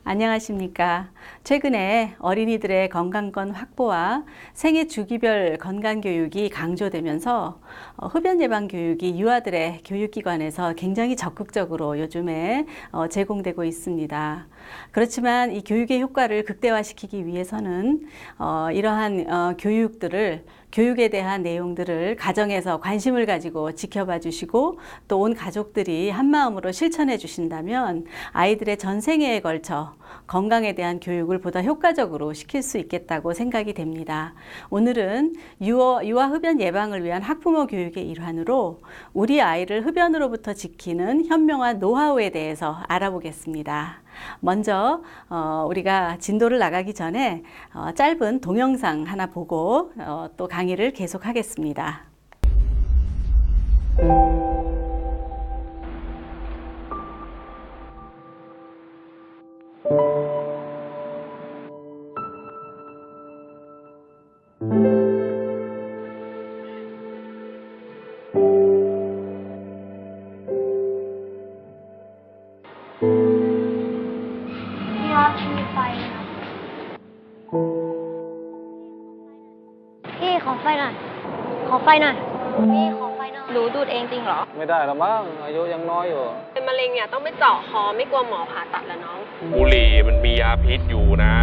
안녕하십니까. 최근에 어린이들의 건강권 확보와 생애 주기별 건강교육이 강조되면서 흡연 예방 교육이 유아들의 교육기관에서 굉장히 적극적으로 요즘에 제공되고 있습니다. 그렇지만 이 교육의 효과를 극대화시키기 위해서는 이러한 교육에 대한 내용들을 가정에서 관심을 가지고 지켜봐 주시고 또 온 가족들이 한마음으로 실천해 주신다면 아이들의 전생애에 걸쳐 건강에 대한 교육을 보다 효과적으로 시킬 수 있겠다고 생각이 됩니다. 오늘은 유아 흡연 예방을 위한 학부모 교육의 일환으로 우리 아이를 흡연으로부터 지키는 현명한 노하우에 대해서 알아보겠습니다. 먼저 우리가 진도를 나가기 전에 짧은 동영상 하나 보고 또 강의를 계속하겠습니다.พี่ขอไฟหน่อยขอไฟหน่อยพี่ขอไฟหน่อยหนูดูดเองจริงเหรอไม่ได้หรอกมั้งอายุยังน้อยอยู่ เป็นมะเร็งเนี่ยต้องไปเจาะคอไม่กลัวหมอผ่าตัดแล้วน้อง บุหรี่มันมียาพิษอยู่นะ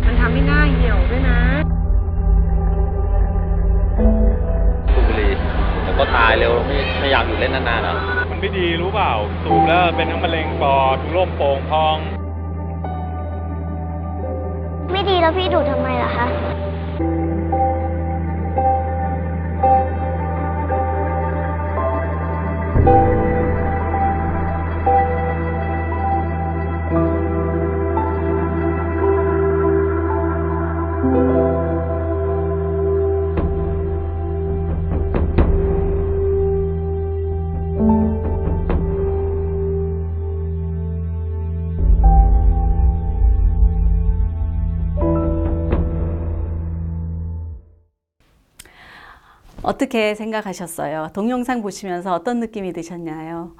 มันทำให้หน้าเหี่ยวด้วยนะ สูบบุหรี่แต่ก็ตายเร็วไม่อยากอยู่เล่นนานๆอ่ะ มันไม่ดีรู้เปล่า สูบแล้วเป็นทั้งมะเร็งปอดถุงลมโป่งพอง ไม่ดีแล้วพี่ดูดทำไมล่ะคะ어떻게 생각하셨어요? 동영상 보시면서 어떤 느낌이 드셨나요?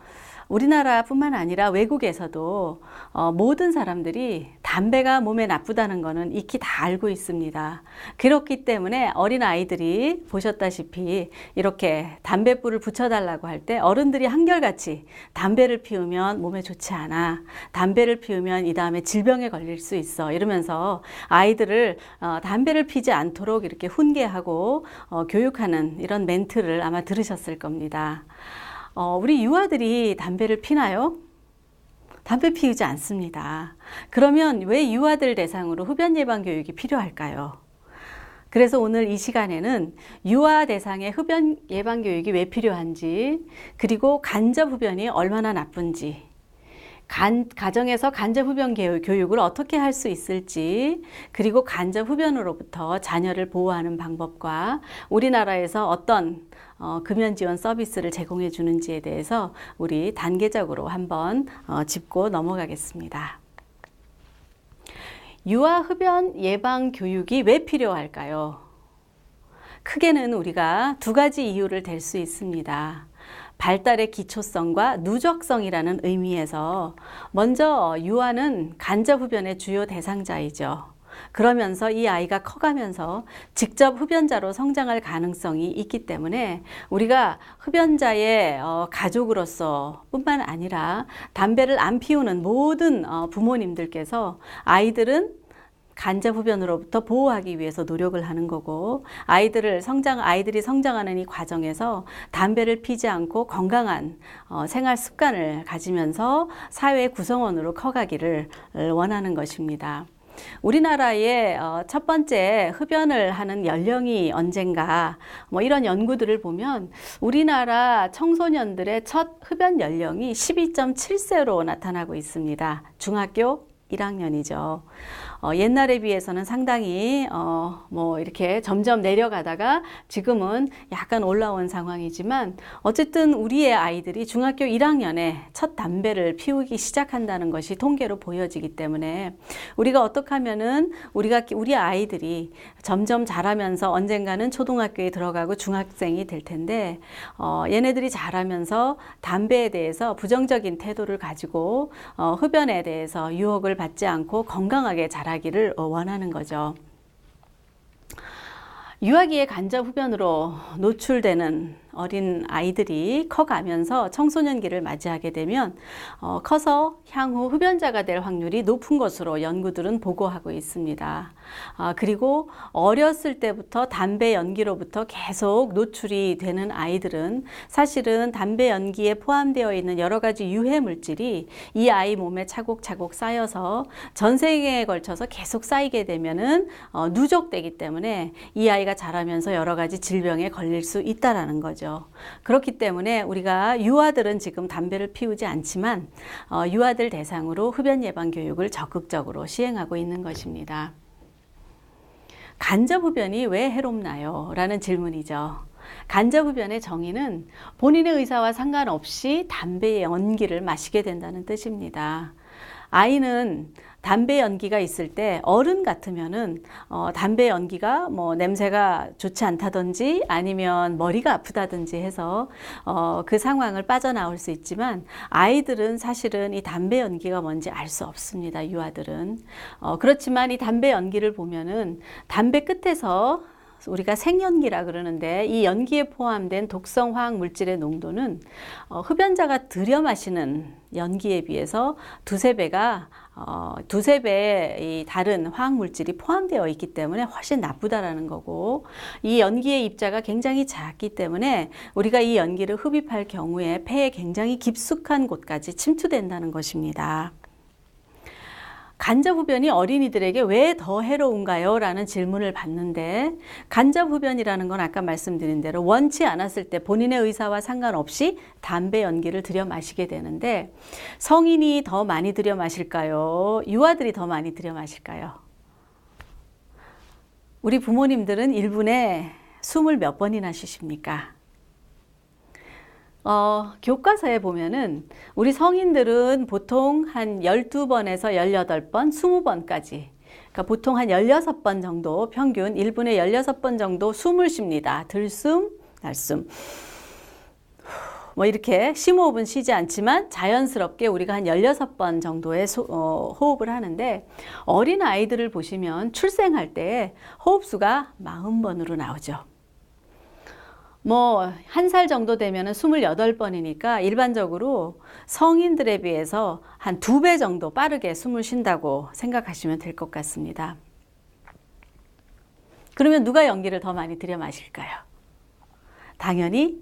우리나라뿐만 아니라 외국에서도 모든 사람들이 담배가 몸에 나쁘다는 것은 익히 다 알고 있습니다. 그렇기 때문에 어린 아이들이 보셨다시피 이렇게 담뱃불을 붙여달라고 할 때 어른들이 한결같이 담배를 피우면 몸에 좋지 않아. 담배를 피우면 이 다음에 질병에 걸릴 수 있어. 이러면서 아이들을 담배를 피지 않도록 이렇게 훈계하고 교육하는 이런 멘트를 아마 들으셨을 겁니다. 우리 유아들이 담배를 피나요? 담배 피우지 않습니다. 그러면 왜 유아들 대상으로 흡연 예방 교육이 필요할까요? 그래서 오늘 이 시간에는 유아 대상의 흡연 예방 교육이 왜 필요한지, 그리고 간접 흡연이 얼마나 나쁜지, 가정에서 간접 흡연 교육을 어떻게 할 수 있을지, 그리고 간접 흡연으로부터 자녀를 보호하는 방법과 우리나라에서 어떤 금연 지원 서비스를 제공해 주는지에 대해서 우리 단계적으로 한번 짚고 넘어가겠습니다. 유아 흡연 예방 교육이 왜 필요할까요? 크게는 우리가 두 가지 이유를 댈 수 있습니다. 발달의 기초성과 누적성이라는 의미에서 먼저 유아는 간접 흡연의 주요 대상자이죠. 그러면서 이 아이가 커가면서 직접 흡연자로 성장할 가능성이 있기 때문에 우리가 흡연자의 가족으로서 뿐만 아니라 담배를 안 피우는 모든 부모님들께서 아이들은 간접 흡연으로부터 보호하기 위해서 노력을 하는 거고, 아이들이 성장하는 이 과정에서 담배를 피지 않고 건강한 생활 습관을 가지면서 사회 구성원으로 커가기를 원하는 것입니다. 우리나라의 첫 번째 흡연을 하는 연령이 언젠가 이런 연구들을 보면 우리나라 청소년들의 첫 흡연 연령이 12.7세로 나타나고 있습니다. 중학교 1학년이죠. 옛날에 비해서는 상당히 이렇게 점점 내려가다가 지금은 약간 올라온 상황이지만 어쨌든 우리의 아이들이 중학교 1학년에 첫 담배를 피우기 시작한다는 것이 통계로 보여지기 때문에 우리가 어떻게 하면은 우리 아이들이 점점 자라면서 언젠가는 초등학교에 들어가고 중학생이 될 텐데 얘네들이 자라면서 담배에 대해서 부정적인 태도를 가지고 흡연에 대해서 유혹을 받지 않고 건강하게 자라기를 원하는 거죠. 유아기의 간접 흡연으로 노출되는 어린 아이들이 커가면서 청소년기를 맞이하게 되면 커서 향후 흡연자가 될 확률이 높은 것으로 연구들은 보고하고 있습니다. 그리고 어렸을 때부터 담배 연기로부터 계속 노출이 되는 아이들은 사실은 담배 연기에 포함되어 있는 여러 가지 유해 물질이 이 아이 몸에 차곡차곡 쌓여서 전생에 걸쳐서 계속 쌓이게 되면은 누적되기 때문에 이 아이가 자라면서 여러 가지 질병에 걸릴 수 있다라는 거죠. 그렇기 때문에 우리가 유아들은 지금 담배를 피우지 않지만 유아들 대상으로 흡연 예방 교육을 적극적으로 시행하고 있는 것입니다. 간접 흡연이 왜 해롭나요? 라는 질문이죠. 간접 흡연의 정의는 본인의 의사와 상관없이 담배의 연기를 마시게 된다는 뜻입니다. 아이는 담배 연기가 있을 때 어른 같으면은 담배 연기가 뭐 냄새가 좋지 않다든지 아니면 머리가 아프다든지 해서 그 상황을 빠져나올 수 있지만 아이들은 사실은 이 담배 연기가 뭔지 알 수 없습니다. 유아들은. 그렇지만 이 담배 연기를 보면은 담배 끝에서 우리가 생연기라 그러는데 이 연기에 포함된 독성 화학 물질의 농도는 흡연자가 들여 마시는 연기에 비해서 두세 배의 다른 화학 물질이 포함되어 있기 때문에 훨씬 나쁘다라는 거고, 이 연기의 입자가 굉장히 작기 때문에 우리가 이 연기를 흡입할 경우에 폐에 굉장히 깊숙한 곳까지 침투된다는 것입니다. 간접 흡연이 어린이들에게 왜 더 해로운가요? 라는 질문을 받는데, 간접 흡연이라는 건 아까 말씀드린 대로 원치 않았을 때 본인의 의사와 상관없이 담배 연기를 들여 마시게 되는데, 성인이 더 많이 들여 마실까요? 유아들이 더 많이 들여 마실까요? 우리 부모님들은 1분에 숨을 몇 번이나 쉬십니까? 교과서에 보면은 우리 성인들은 보통 한 12번에서 18번, 20번까지, 그러니까 보통 한 16번 정도, 평균 1분에 16번 정도 숨을 쉽니다. 들숨, 날숨. 뭐 이렇게 심호흡은 쉬지 않지만 자연스럽게 우리가 한 16번 정도의 호흡을 하는데, 어린 아이들을 보시면 출생할 때 호흡수가 40번으로 나오죠. 뭐, 1살 정도 되면은 28번이니까 일반적으로 성인들에 비해서 한 2배 정도 빠르게 숨을 쉰다고 생각하시면 될 것 같습니다. 그러면 누가 연기를 더 많이 들여 마실까요? 당연히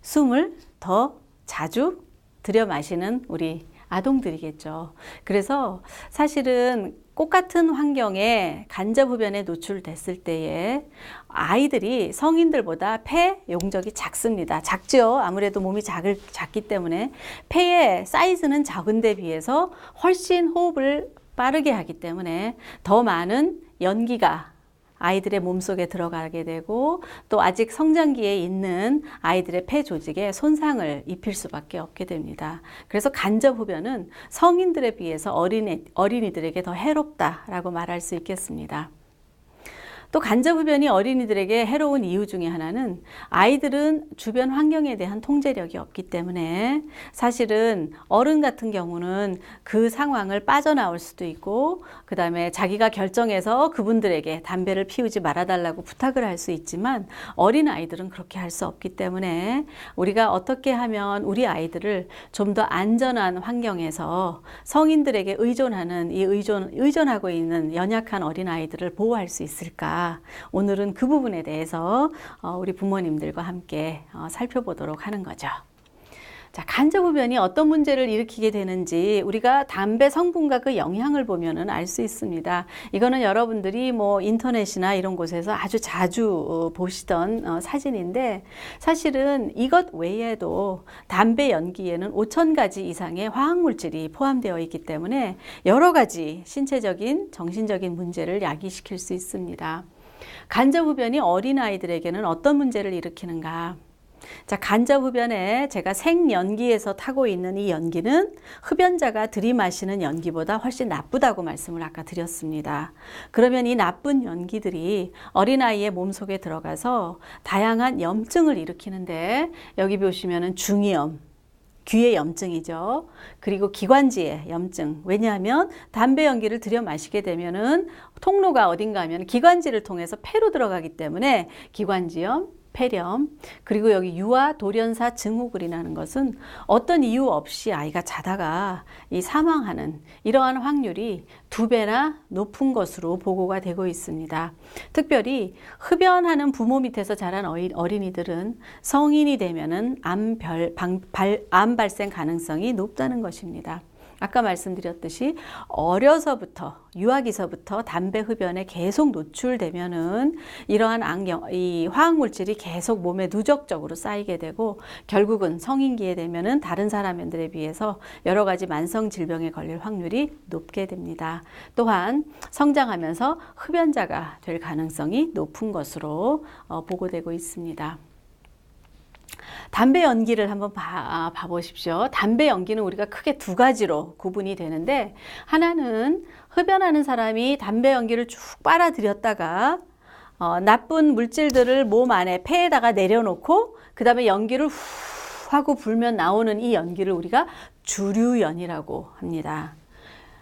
숨을 더 자주 들여 마시는 우리 아동들이겠죠. 그래서 사실은 똑같은 환경에 간접 흡연에 노출됐을 때에 아이들이 성인들보다 폐 용적이 작습니다. 작죠. 아무래도 몸이 작기 때문에 폐의 사이즈는 작은데 비해서 훨씬 호흡을 빠르게 하기 때문에 더 많은 연기가 아이들의 몸속에 들어가게 되고, 또 아직 성장기에 있는 아이들의 폐 조직에 손상을 입힐 수밖에 없게 됩니다. 그래서 간접 흡연은 성인들에 비해서 어린이들에게 더 해롭다라고 말할 수 있겠습니다. 또 간접 흡연이 어린이들에게 해로운 이유 중에 하나는 아이들은 주변 환경에 대한 통제력이 없기 때문에 사실은 어른 같은 경우는 그 상황을 빠져나올 수도 있고, 그 다음에 자기가 결정해서 그분들에게 담배를 피우지 말아달라고 부탁을 할 수 있지만 어린 아이들은 그렇게 할 수 없기 때문에 우리가 어떻게 하면 우리 아이들을 좀 더 안전한 환경에서 성인들에게 의존하고 있는 연약한 어린 아이들을 보호할 수 있을까? 오늘은 그 부분에 대해서 우리 부모님들과 함께 살펴보도록 하는 거죠. 자, 간접 흡연이 어떤 문제를 일으키게 되는지 우리가 담배 성분과 그 영향을 보면은 알 수 있습니다. 이거는 여러분들이 뭐 인터넷이나 이런 곳에서 아주 자주 보시던 사진인데, 사실은 이것 외에도 담배 연기에는 5,000가지 이상의 화학물질이 포함되어 있기 때문에 여러 가지 신체적인, 정신적인 문제를 야기시킬 수 있습니다. 간접 흡연이 어린아이들에게는 어떤 문제를 일으키는가? 자, 간접 흡연에 제가 생연기에서 타고 있는 이 연기는 흡연자가 들이마시는 연기보다 훨씬 나쁘다고 말씀을 아까 드렸습니다. 그러면 이 나쁜 연기들이 어린아이의 몸속에 들어가서 다양한 염증을 일으키는데, 여기 보시면은 중이염, 귀의 염증이죠. 그리고 기관지의 염증. 왜냐하면 담배 연기를 들여 마시게 되면은 통로가 어딘가 하면 기관지를 통해서 폐로 들어가기 때문에 기관지염, 폐렴, 그리고 여기 유아 돌연사 증후군이라는 것은 어떤 이유 없이 아이가 자다가 이 사망하는 이러한 확률이 2배나 높은 것으로 보고가 되고 있습니다. 특별히 흡연하는 부모 밑에서 자란 어린이들은 성인이 되면은 암 발생 가능성이 높다는 것입니다. 아까 말씀드렸듯이 어려서부터 유아기서부터 담배 흡연에 계속 노출되면은 이러한 이 화학물질이 계속 몸에 누적적으로 쌓이게 되고 결국은 성인기에 되면은 다른 사람들에 비해서 여러 가지 만성 질병에 걸릴 확률이 높게 됩니다. 또한 성장하면서 흡연자가 될 가능성이 높은 것으로 보고되고 있습니다. 담배 연기를 한번 봐보십시오. 담배 연기는 우리가 크게 2가지로 구분이 되는데 하나는 흡연하는 사람이 담배 연기를 쭉 빨아들였다가 나쁜 물질들을 몸 안에 폐에다가 내려놓고 그 다음에 연기를 후 하고 불면 나오는 이 연기를 우리가 주류연이라고 합니다.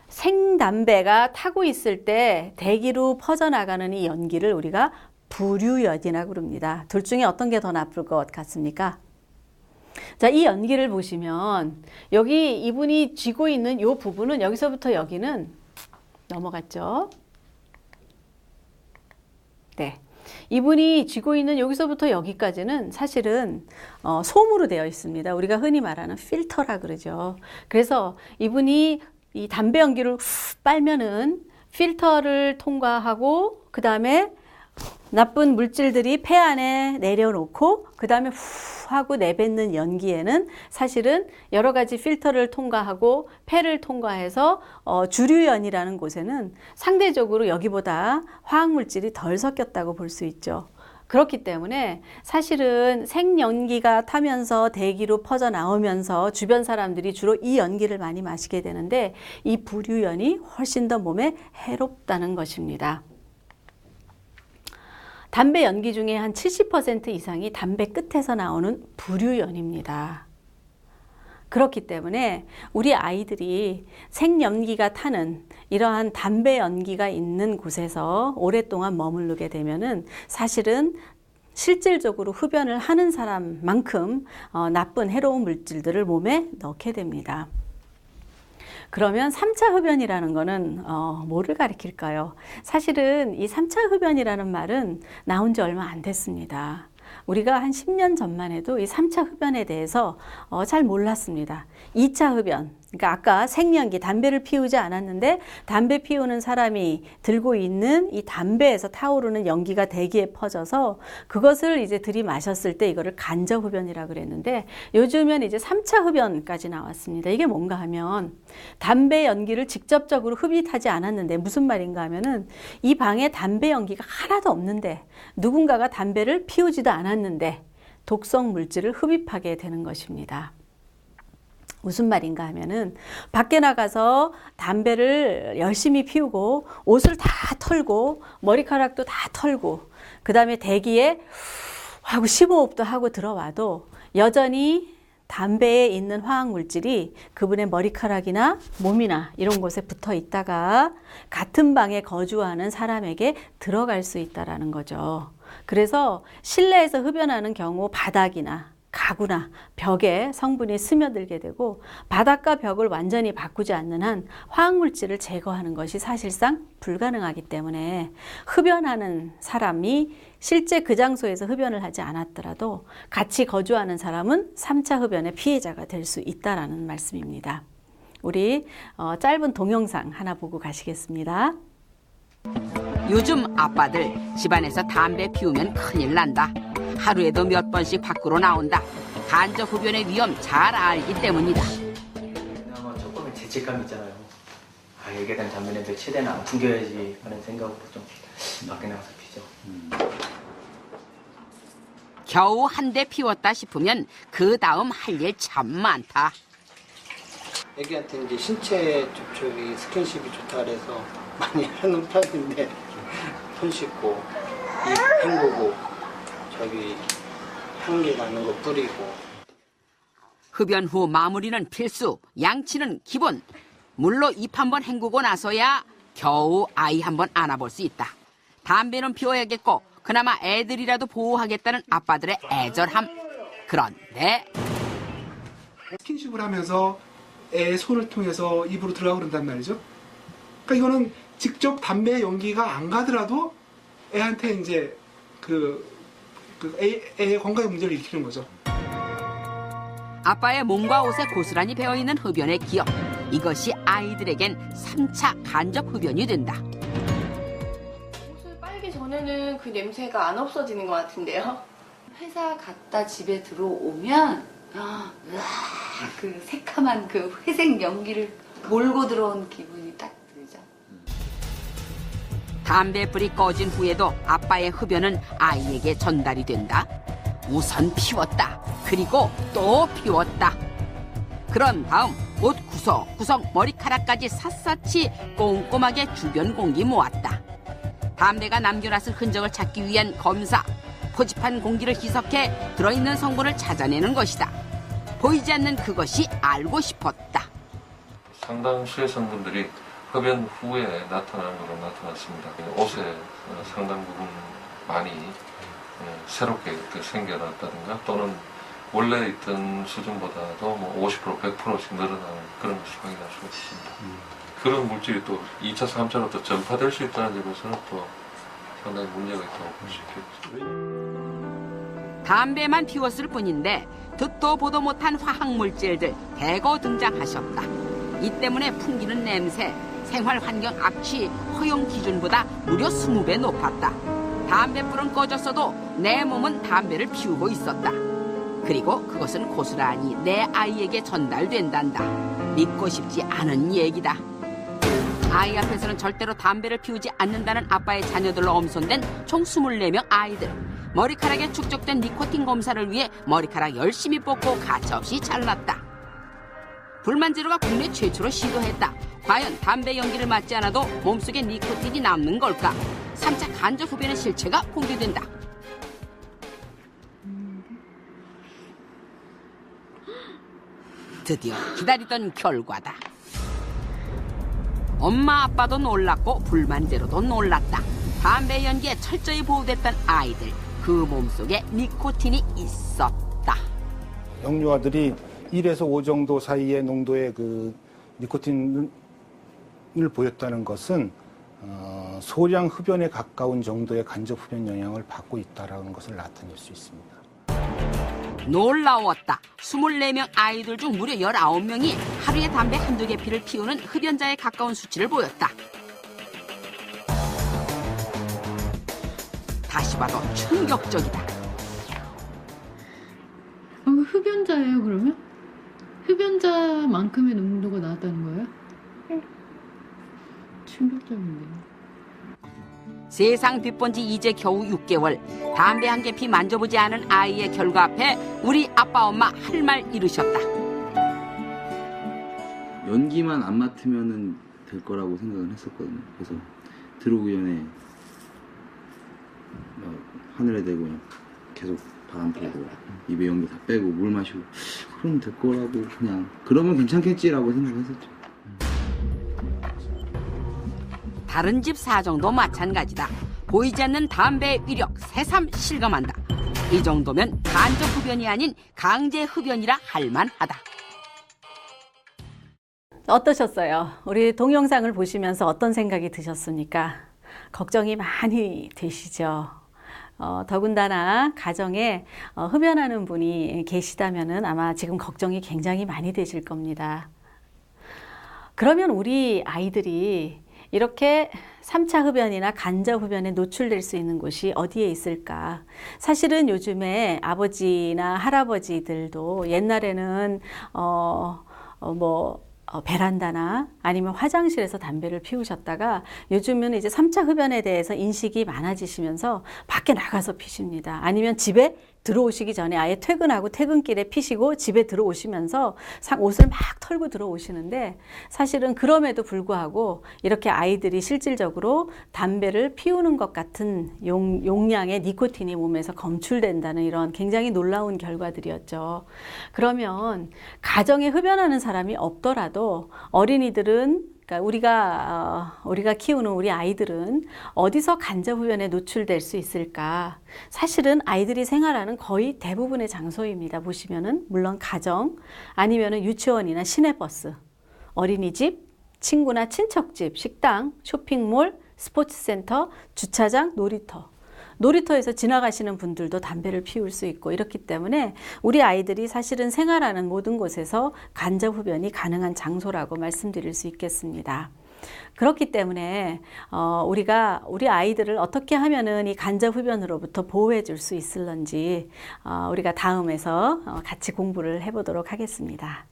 생담배가 타고 있을 때 대기로 퍼져나가는 이 연기를 우리가 부류연이라고 그럽니다. 둘 중에 어떤 게 더 나쁠 것 같습니까? 자, 이 연기를 보시면 여기 이분이 쥐고 있는 이 부분은 여기서부터 여기는 넘어갔죠? 네. 이분이 쥐고 있는 여기서부터 여기까지는 사실은 솜으로 되어 있습니다. 우리가 흔히 말하는 필터라 그러죠. 그래서 이분이 이 담배 연기를 후 빨면은 필터를 통과하고 그 다음에 나쁜 물질들이 폐 안에 내려놓고 그 다음에 후 하고 내뱉는 연기에는 사실은 여러 가지 필터를 통과하고 폐를 통과해서 주류연이라는 곳에는 상대적으로 여기보다 화학물질이 덜 섞였다고 볼 수 있죠. 그렇기 때문에 사실은 생연기가 타면서 대기로 퍼져나오면서 주변 사람들이 주로 이 연기를 많이 마시게 되는데 이 부류연이 훨씬 더 몸에 해롭다는 것입니다. 담배 연기 중에 한 70% 이상이 담배 끝에서 나오는 부류연입니다. 그렇기 때문에 우리 아이들이 생연기가 타는 이러한 담배 연기가 있는 곳에서 오랫동안 머무르게 되면은 사실은 실질적으로 흡연을 하는 사람만큼 나쁜 해로운 물질들을 몸에 넣게 됩니다. 그러면 3차 흡연이라는 거는 뭐를 가리킬까요? 사실은 이 3차 흡연이라는 말은 나온 지 얼마 안 됐습니다. 우리가 한 10년 전만 해도 이 3차 흡연에 대해서 잘 몰랐습니다. 2차 흡연, 그러니까 아까 생연기, 담배를 피우지 않았는데 담배 피우는 사람이 들고 있는 이 담배에서 타오르는 연기가 대기에 퍼져서 그것을 이제 들이마셨을 때 이거를 간접 흡연이라고 그랬는데 요즘엔 이제 3차 흡연까지 나왔습니다. 이게 뭔가 하면 담배 연기를 직접적으로 흡입하지 않았는데 무슨 말인가 하면은 이 방에 담배 연기가 하나도 없는데 누군가가 담배를 피우지도 않았는데 독성 물질을 흡입하게 되는 것입니다. 무슨 말인가 하면은 밖에 나가서 담배를 열심히 피우고 옷을 다 털고 머리카락도 다 털고 그 다음에 대기에 하고 심호흡도 하고 들어와도 여전히 담배에 있는 화학물질이 그분의 머리카락이나 몸이나 이런 곳에 붙어 있다가 같은 방에 거주하는 사람에게 들어갈 수 있다는 거죠. 그래서 실내에서 흡연하는 경우 바닥이나 가구나 벽에 성분이 스며들게 되고 바닥과 벽을 완전히 바꾸지 않는 한 화학물질을 제거하는 것이 사실상 불가능하기 때문에 흡연하는 사람이 실제 그 장소에서 흡연을 하지 않았더라도 같이 거주하는 사람은 3차 흡연의 피해자가 될 수 있다는 말씀입니다. 우리 짧은 동영상 하나 보고 가시겠습니다. 요즘 아빠들 집안에서 담배 피우면 큰일 난다. 하루에도 몇 번씩 밖으로 나온다. 간접 흡연의 위험 잘 알기 때문이다. 그나마 조금의 죄책감 있잖아요. 얘기에 대한 담배 냄새 최대한 안 풍겨야지 하는 생각으로 좀 밖에 나가서 피죠. 겨우 한 대 피웠다 싶으면 그 다음 할 일 참 많다. 애기한테 이제 신체 접촉이 스킨십이 좋다 그래서 많이 하는 편인데 손 씻고 입 헹구고 저기 향기 나는 거 뿌리고. 흡연 후 마무리는 필수, 양치는 기본. 물로 입 한번 헹구고 나서야 겨우 아이 한번 안아볼 수 있다. 담배는 피워야겠고 그나마 애들이라도 보호하겠다는 아빠들의 애절함. 그런데 스킨십을 하면서 애 손을 통해서 입으로 들어가고 그런단 말이죠. 그러니까 이거는 직접 담배 연기가 안 가더라도 애한테 이제 애의 건강에 문제를 일으키는 거죠. 아빠의 몸과 옷에 고스란히 배어있는 흡연의 기억. 이것이 아이들에겐 3차 간접 흡연이 된다. 옷을 빨기 전에는 그 냄새가 안 없어지는 것 같은데요. 회사 갔다 집에 들어오면 그 새카만 그 회색 연기를 몰고 들어온 기분이 딱 들죠. 담배불이 꺼진 후에도 아빠의 흡연은 아이에게 전달이 된다. 우선 피웠다. 그리고 또 피웠다. 그런 다음 옷 구석구석 머리카락까지 샅샅이 꼼꼼하게 주변 공기 모았다. 담배가 남겨놨을 흔적을 찾기 위한 검사. 포집한 공기를 희석해 들어있는 성분을 찾아내는 것이다. 보이지 않는 그것이 알고 싶었다. 상당 수의 성분들이 흡연 후에 나타나는 것으로 나타났습니다. 옷에 상당 부분 많이 새롭게 생겨났다든가 또는 원래 있던 수준보다도 50%, 100%씩 늘어나는 그런 것을 확인할 수가 있습니다. 그런 물질이 또 2차, 3차로 또 전파될 수 있다는 점에서는 또 상당히 문제가 있다고 볼 수 있겠죠. 담배만 피웠을 뿐인데 듣도 보도 못한 화학물질들 대거 등장하셨다. 이 때문에 풍기는 냄새, 생활환경 악취 허용 기준보다 무려 20배 높았다. 담배불은 꺼졌어도 내 몸은 담배를 피우고 있었다. 그리고 그것은 고스란히 내 아이에게 전달된단다. 믿고 싶지 않은 얘기다. 아이 앞에서는 절대로 담배를 피우지 않는다는 아빠의 자녀들로 엄선된 총 24명 아이들. 머리카락에 축적된 니코틴 검사를 위해 머리카락 열심히 뽑고 가차없이 잘랐다. 불만제로가 국내 최초로 시도했다. 과연 담배 연기를 맞지 않아도 몸속에 니코틴이 남는 걸까? 3차 간접 흡연의 실체가 공개된다. 드디어 기다리던 결과다. 엄마 아빠도 놀랐고 불만제로도 놀랐다. 담배 연기에 철저히 보호됐던 아이들. 그 몸속에 니코틴이 있었다. 영유아들이 1에서 5 정도 사이의 농도의 그 니코틴을 보였다는 것은 소량 흡연에 가까운 정도의 간접 흡연 영향을 받고 있다는 것을 나타낼 수 있습니다. 놀라웠다. 24명 아이들 중 무려 19명이 하루에 담배 한두 개 피를 피우는 흡연자에 가까운 수치를 보였다. 다시 봐도 충격적이다. 흡연자예요, 그러면? 흡연자만큼의 농도가 나왔다는 거예요? 응. 충격적인데요. 세상 뒷본 지 이제 겨우 6개월. 담배 한 개 피 만져보지 않은 아이의 결과 앞에 우리 아빠 엄마 할 말 잃으셨다. 연기만 안 맡으면 될 거라고 생각을 했었거든요. 그래서 들어오기 전에 하늘에 대고 계속 바람 불고 입에 연기 다 빼고 물 마시고 그러면 될 거라고 그냥 그러면 괜찮겠지라고 생각했었죠. 다른 집 사정도 마찬가지다. 보이지 않는 담배의 위력 새삼 실감한다. 이 정도면 간접 흡연이 아닌 강제 흡연이라 할 만하다. 어떠셨어요? 우리 동영상을 보시면서 어떤 생각이 드셨습니까? 걱정이 많이 되시죠? 더군다나 가정에 흡연하는 분이 계시다면 아마 지금 걱정이 굉장히 많이 되실 겁니다. 그러면 우리 아이들이 이렇게 3차 흡연이나 간접 흡연에 노출될 수 있는 곳이 어디에 있을까? 사실은 요즘에 아버지나 할아버지들도 옛날에는 베란다나 아니면 화장실에서 담배를 피우셨다가 요즘은 이제 3차 흡연에 대해서 인식이 많아지시면서 밖에 나가서 피십니다. 아니면 집에 들어오시기 전에 아예 퇴근하고 퇴근길에 피시고 집에 들어오시면서 옷을 막 털고 들어오시는데 사실은 그럼에도 불구하고 이렇게 아이들이 실질적으로 담배를 피우는 것 같은 용량의 니코틴이 몸에서 검출된다는 이런 굉장히 놀라운 결과들이었죠. 그러면 가정에 흡연하는 사람이 없더라도 어린이들은 그러니까 우리가 키우는 우리 아이들은 어디서 간접 흡연에 노출될 수 있을까? 사실은 아이들이 생활하는 거의 대부분의 장소입니다. 보시면은 물론 가정, 아니면은 유치원이나 시내버스, 어린이집, 친구나 친척집, 식당, 쇼핑몰, 스포츠센터, 주차장, 놀이터에서 지나가시는 분들도 담배를 피울 수 있고 이렇기 때문에 우리 아이들이 사실은 생활하는 모든 곳에서 간접 흡연이 가능한 장소라고 말씀드릴 수 있겠습니다. 그렇기 때문에 우리가 우리 아이들을 어떻게 하면은 이 간접 흡연으로부터 보호해 줄 수 있을런지 우리가 다음에서 같이 공부를 해보도록 하겠습니다.